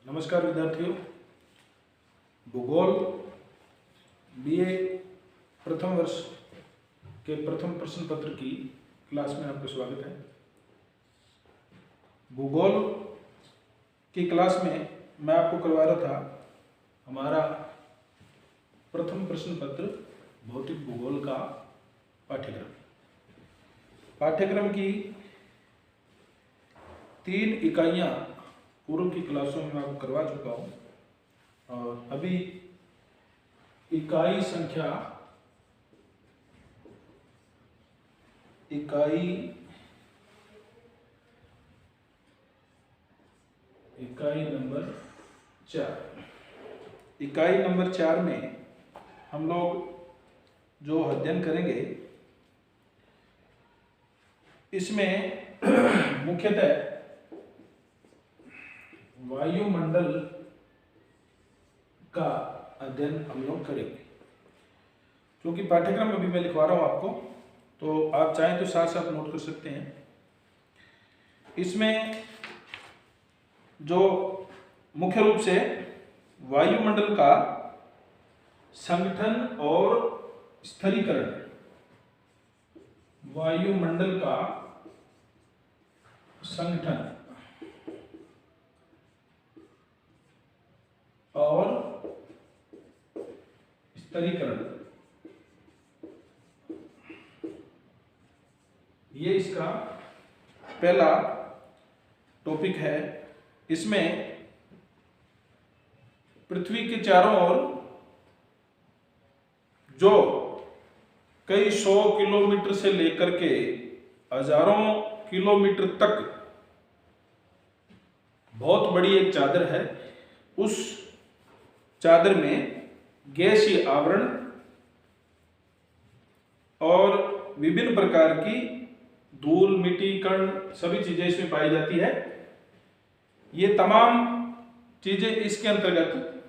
नमस्कार विद्यार्थियों, भूगोल बीए प्रथम वर्ष के प्रथम प्रश्न पत्र की क्लास में आपका स्वागत है। भूगोल की क्लास में मैं आपको करवा रहा था हमारा प्रथम प्रश्न पत्र भौतिक भूगोल का पाठ्यक्रम की 3 इकाइयाँ पूर्व की क्लासों में मैं आपको करवा चुका हूँ और अभी इकाई नंबर 4 में हम लोग जो अध्ययन करेंगे इसमें मुख्यतः वायुमंडल का अध्ययन हम लोग करेंगे। क्योंकि पाठ्यक्रम अभी मैं लिखवा रहा हूँ आपको, तो आप चाहें तो साथ साथ नोट कर सकते हैं। इसमें जो मुख्य रूप से वायुमंडल का संगठन और स्थिरीकरण, वायुमंडल का संगठन और स्थिरीकरण, ये इसका पहला टॉपिक है। इसमें पृथ्वी के चारों ओर जो कई 100 किलोमीटर से लेकर के हजारों किलोमीटर तक बहुत बड़ी एक चादर है। उस चादर में गैसीय आवरण और विभिन्न प्रकार की धूल, मिट्टी, कण सभी चीजें इसमें पाई जाती है। ये तमाम चीजें इसके अंतर्गत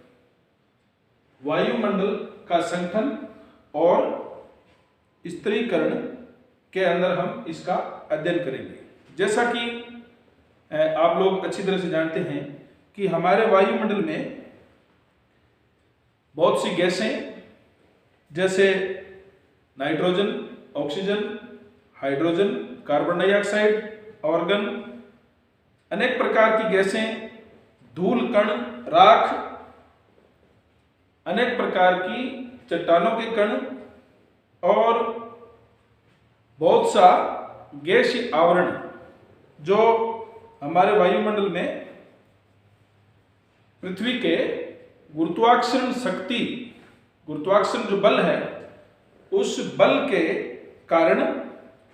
वायुमंडल का संगठन और स्थिरीकरण के अंदर हम इसका अध्ययन करेंगे। जैसा कि आप लोग अच्छी तरह से जानते हैं कि हमारे वायुमंडल में बहुत सी गैसें जैसे nitrogen, oxygen, hydrogen, carbon dioxide, organ, अनेक प्रकार की गैसें, धूल, कण, राख, अनेक प्रकार की चट्टानों के कण और बहुत सा गैसीय आवरण जो हमारे वायुमंडल में पृथ्वी के गुरुत्वाकर्षण जो बल है, उस बल के कारण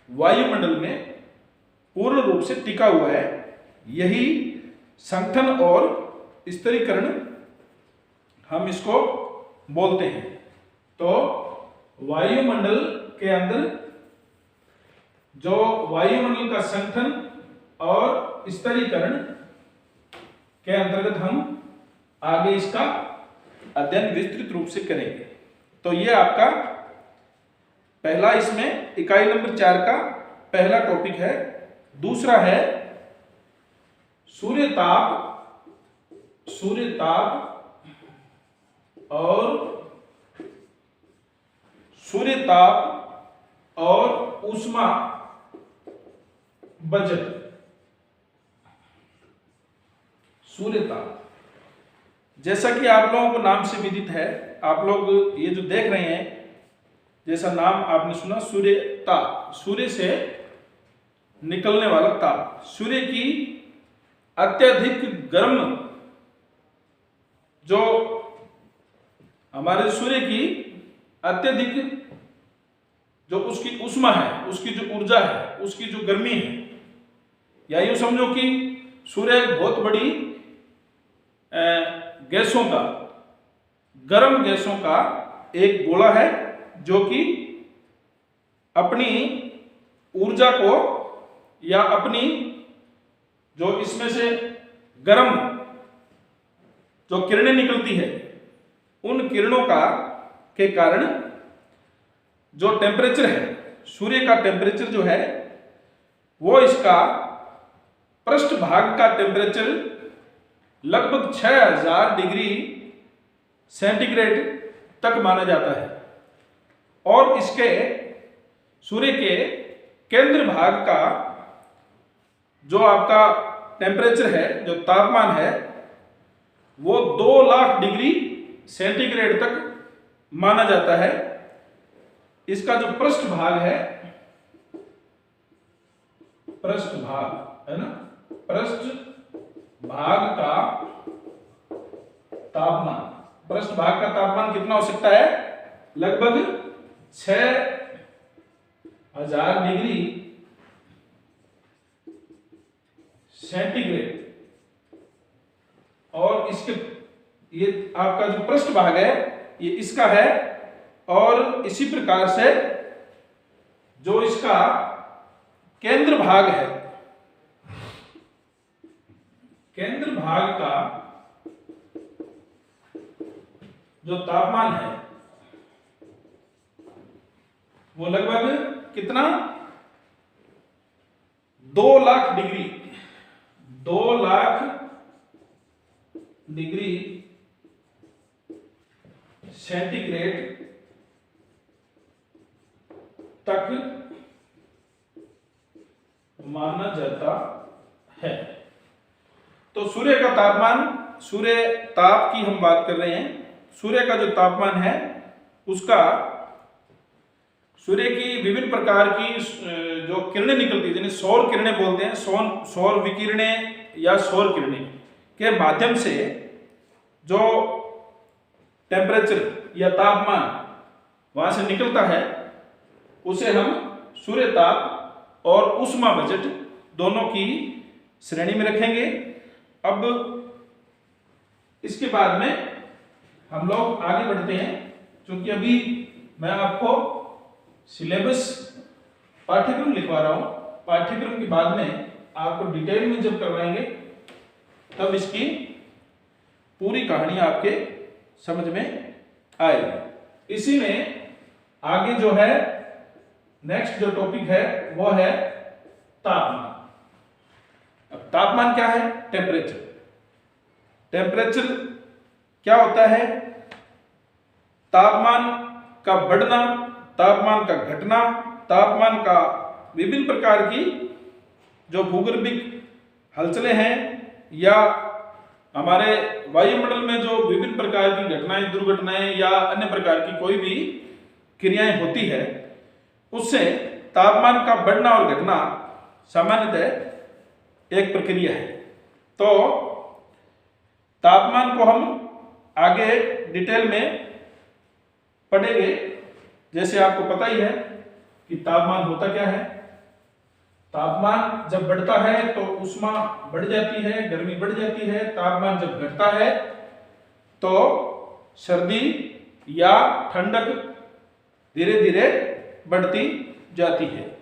वायुमंडल में पूर्ण रूप से टिका हुआ है। यही संगठन और स्थिरीकरण हम इसको बोलते हैं। तो वायुमंडल के अंदर जो वायुमंडल का संगठन और स्थिरीकरण के अंतर्गत हम आगे इसका अध्ययन विस्तृत रूप से करेंगे। तो ये आपका पहला, इसमें इकाई नंबर 4 का पहला टॉपिक है। दूसरा है सूर्यताप और ऊष्मा बचत। सूर्यताप जैसा कि आप लोगों को नाम से विदित है, आप लोग ये जो देख रहे हैं, जैसा नाम आपने सुना सूर्यताप, सूर्य से निकलने वाला ताप, सूर्य की अत्यधिक गर्म, जो हमारे सूर्य की अत्यधिक जो उसकी ऊष्मा है, उसकी जो ऊर्जा है, उसकी जो गर्मी है, या यूं समझो कि सूर्य बहुत बड़ी गैसों का, गर्म गैसों का एक गोला है जो कि अपनी ऊर्जा को या अपनी जो इसमें से गर्म जो किरणें निकलती है, उन किरणों का के कारण जो टेम्परेचर है, सूर्य का टेम्परेचर जो है वो इसका पृष्ठ भाग का टेम्परेचर लगभग 6000 डिग्री सेंटीग्रेड तक माना जाता है। और इसके सूर्य के केंद्र भाग का जो आपका टेम्परेचर है, जो तापमान है, वो 2 लाख डिग्री सेंटीग्रेड तक माना जाता है। इसका जो पृष्ठ भाग है, पृष्ठ भाग है ना, पृष्ठ भाग का तापमान, पृष्ठ भाग का तापमान कितना हो सकता है? लगभग 6000 डिग्री सेंटीग्रेड। और इसके ये आपका जो पृष्ठ भाग है ये इसका है। और इसी प्रकार से जो इसका केंद्र भाग है, केंद्र भाग का जो तापमान है वो लगभग कितना? 2 lakh degree, 2 lakh degree centigrade तक माना जाता है। तो सूर्य का तापमान, सूर्य ताप की हम बात कर रहे हैं। सूर्य का जो तापमान है उसका, सूर्य की विभिन्न प्रकार की जो किरणें निकलती है, जिन्हें सौर किरणें बोलते हैं, सौर विकिरणें या सौर किरणें के माध्यम से जो टेम्परेचर या तापमान वहां से निकलता है उसे हम सूर्य ताप और ऊष्मा बजट दोनों की श्रेणी में रखेंगे। अब इसके बाद में हम लोग आगे बढ़ते हैं, क्योंकि अभी मैं आपको सिलेबस पाठ्यक्रम लिखवा रहा हूं। पाठ्यक्रम के बाद में आपको डिटेल में जब करवाएंगे तब इसकी पूरी कहानी आपके समझ में आएगी। इसी में आगे जो है नेक्स्ट जो टॉपिक है वो है तापमान। अब तापमान क्या है? टेम्परेचर। टेम्परेचर क्या होता है? तापमान का बढ़ना, तापमान का घटना, तापमान का विभिन्न प्रकार की जो भूगर्भिक हलचलें हैं या हमारे वायुमंडल में जो विभिन्न प्रकार की घटनाएं, दुर्घटनाएं या अन्य प्रकार की कोई भी क्रियाएं होती है, उससे तापमान का बढ़ना और घटना सामान्यतः एक प्रक्रिया है। तो तापमान को हम आगे डिटेल में पढ़ेंगे। जैसे आपको पता ही है कि तापमान होता क्या है। तापमान जब बढ़ता है तो ऊष्मा बढ़ जाती है, गर्मी बढ़ जाती है। तापमान जब घटता है तो सर्दी या ठंडक धीरे धीरे बढ़ती जाती है।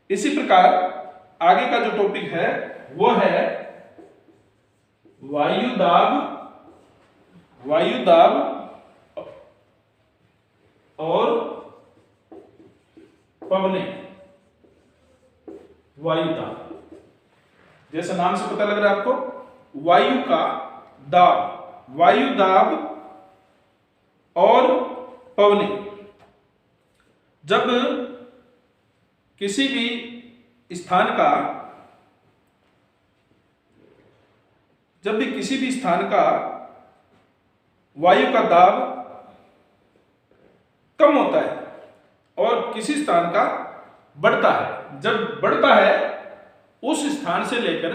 इसी प्रकार आगे का जो टॉपिक है वो है वायु दाब, वायु दाब और पवनें। वायु दाब, जैसे नाम से पता लग रहा है आपको, वायु का दाब, वायु दाब और पवनें। जब किसी भी स्थान का, जब भी किसी भी स्थान का वायु का दाब कम होता है और किसी स्थान का बढ़ता है, जब बढ़ता है उस स्थान से लेकर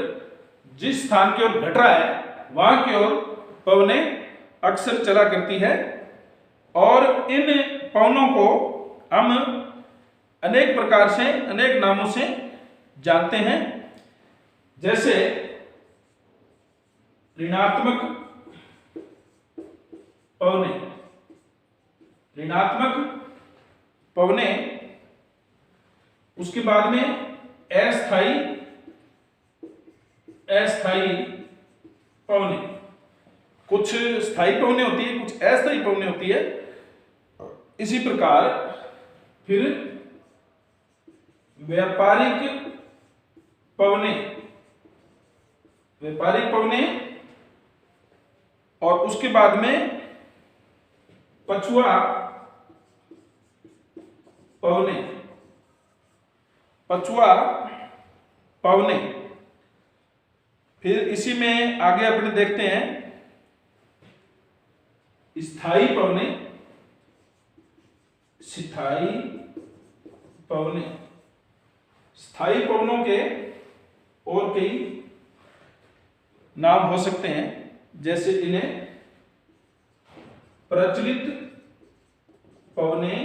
जिस स्थान की ओर घट रहा है वहां की ओर पवनें अक्सर चला करती है। और इन पवनों को हम अनेक प्रकार से, अनेक नामों से जानते हैं। जैसे ऋणात्मक पवनें, ऋणात्मक पवनें, उसके बाद में अस्थायी, अस्थायी पवनें। कुछ स्थायी पवनें होती है, कुछ अस्थायी पवनें होती है। इसी प्रकार फिर व्यापारिक पवनें, व्यापारिक पवनें और उसके बाद में पछुआ पवने, पछुआ पवने। फिर इसी में आगे अपने देखते हैं स्थायी पवने, स्थायी पवने। स्थायी पवनों के और कई नाम हो सकते हैं, जैसे इन्हें प्रचलित पवने,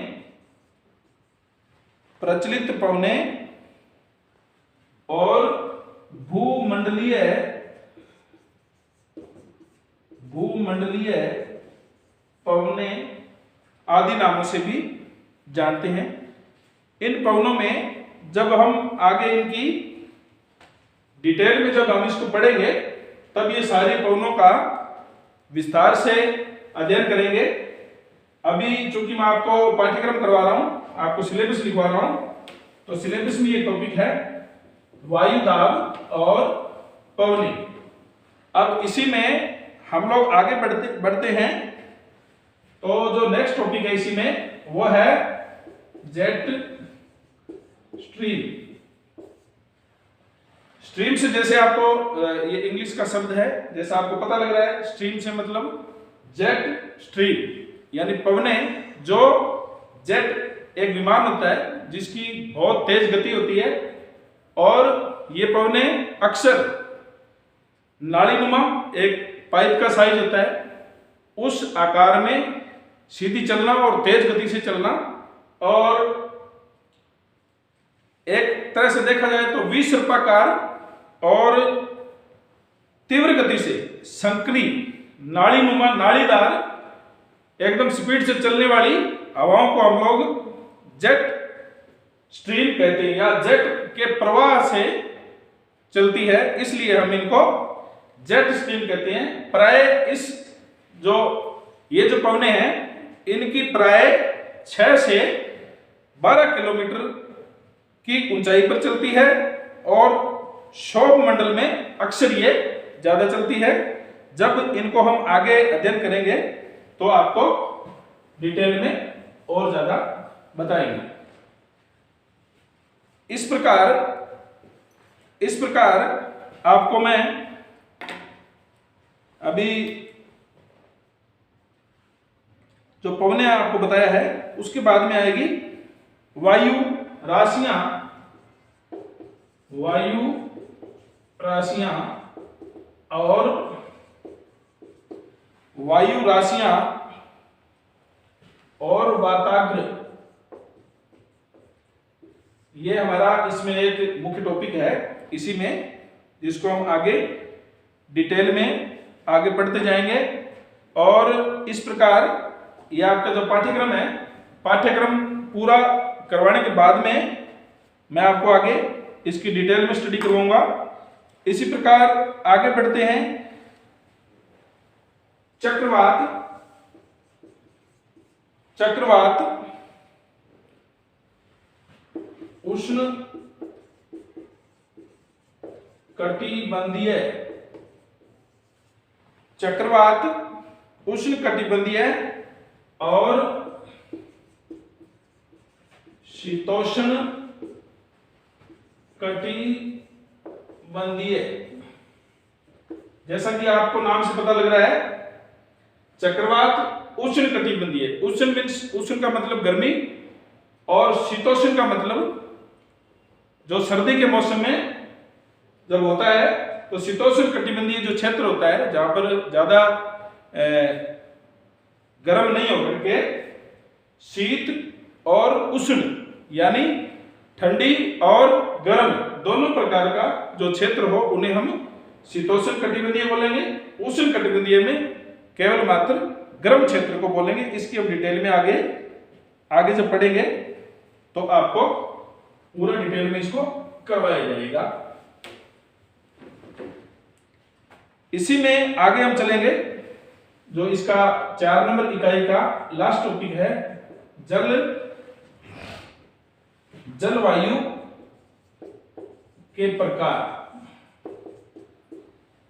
प्रचलित पवने और भूमंडलीय, भूमंडलीय पवने आदि नामों से भी जानते हैं। इन पवनों में जब हम आगे इनकी डिटेल में जब हम इसको पढ़ेंगे तब ये सारे पवनों का विस्तार से अध्ययन करेंगे। अभी चूंकि मैं आपको पाठ्यक्रम करवा रहा हूं, आपको सिलेबस लिखवा रहा हूं, तो सिलेबस में ये टॉपिक है वायु दाब और पवनी। अब इसी में हम लोग आगे बढ़ते हैं। तो जो नेक्स्ट टॉपिक है इसी में वो है जेट स्ट्रीम। स्ट्रीम से जैसे आपको ये इंग्लिश का शब्द है, जैसा आपको पता लग रहा है, स्ट्रीम से मतलब जेट स्ट्रीम यानी पवने। जो जेट एक विमान होता है जिसकी बहुत तेज गति होती है और ये पवने अक्सर नालीनुमा, एक पाइप का साइज होता है, उस आकार में सीधी चलना और तेज गति से चलना, और एक तरह से देखा जाए तो विसर्पाकार और तीव्र गति से संकरी नालीनुमा, नालीदार एकदम स्पीड से चलने वाली हवाओं को हम लोग जेट स्ट्रीम कहते हैं, या जेट के प्रवाह से चलती है, इसलिए हम इनको जेट स्ट्रीम कहते हैं। प्राय इस जो ये जो पवने हैं इनकी प्राय 6 से 12 किलोमीटर की ऊंचाई पर चलती है और क्षोभ मंडल में अक्सर ये ज्यादा चलती है। जब इनको हम आगे अध्ययन करेंगे तो आपको डिटेल में और ज्यादा बताएंगे। इस प्रकार आपको मैं अभी जो पवने आपको बताया है उसके बाद में आएगी वायु राशियां, वायु राशियां और वायु राशियां और वाताग्र। ये हमारा इसमें एक मुख्य टॉपिक है, इसी में जिसको हम आगे डिटेल में आगे पढ़ते जाएंगे। और इस प्रकार ये आपका जो पाठ्यक्रम है, पाठ्यक्रम पूरा करवाने के बाद में मैं आपको आगे इसकी डिटेल में स्टडी करवाऊंगा। इसी प्रकार आगे बढ़ते हैं। चक्रवात, चक्रवात उष्ण कटिबंधीय, चक्रवात उष्ण कटिबंधीय और शीतोष्ण कटिबंधीय। जैसा कि आपको नाम से पता लग रहा है, चक्रवात उष्ण कटिबंधीय। उष्ण मीन्स, उष्ण का मतलब गर्मी और शीतोष्ण का मतलब जो सर्दी के मौसम में जब होता है तो शीतोष्ण कटिबंधीय जो क्षेत्र होता है जहां पर ज्यादा गर्म नहीं होकर के शीत और उष्ण यानी ठंडी और गर्म दोनों प्रकार का जो क्षेत्र हो उन्हें हम शीतोष्ण कटिबंधीय बोलेंगे। उष्ण कटिबंधीय में केवल मात्र गर्म क्षेत्र को बोलेंगे। इसकी हम डिटेल में आगे जब पढ़ेंगे तो आपको पूरा डिटेल में इसको करवाया जाएगा। इसी में आगे हम चलेंगे। जो इसका 4 नंबर इकाई का लास्ट टॉपिक है, जलवायु के प्रकार।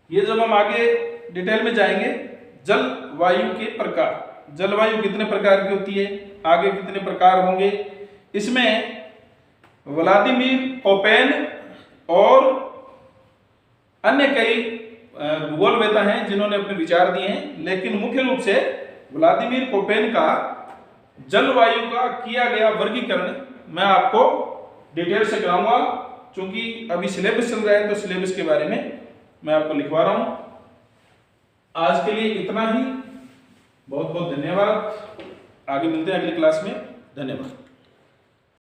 ये जब हम आगे डिटेल में जाएंगे, जलवायु के प्रकार। जलवायु कितने प्रकार की होती है, आगे कितने प्रकार होंगे, इसमें व्लादिमीर कोपेन और अन्य कई भूगोलवेता हैं जिन्होंने अपने विचार दिए हैं, लेकिन मुख्य रूप से व्लादिमीर कोपेन का जलवायु का किया गया वर्गीकरण मैं आपको डिटेल से कराऊंगा। क्योंकि अभी सिलेबस चल रहा है तो सिलेबस के बारे में मैं आपको लिखवा रहा हूं। आज के लिए इतना ही, बहुत बहुत धन्यवाद। आगे मिलते हैं अगली क्लास में। धन्यवाद।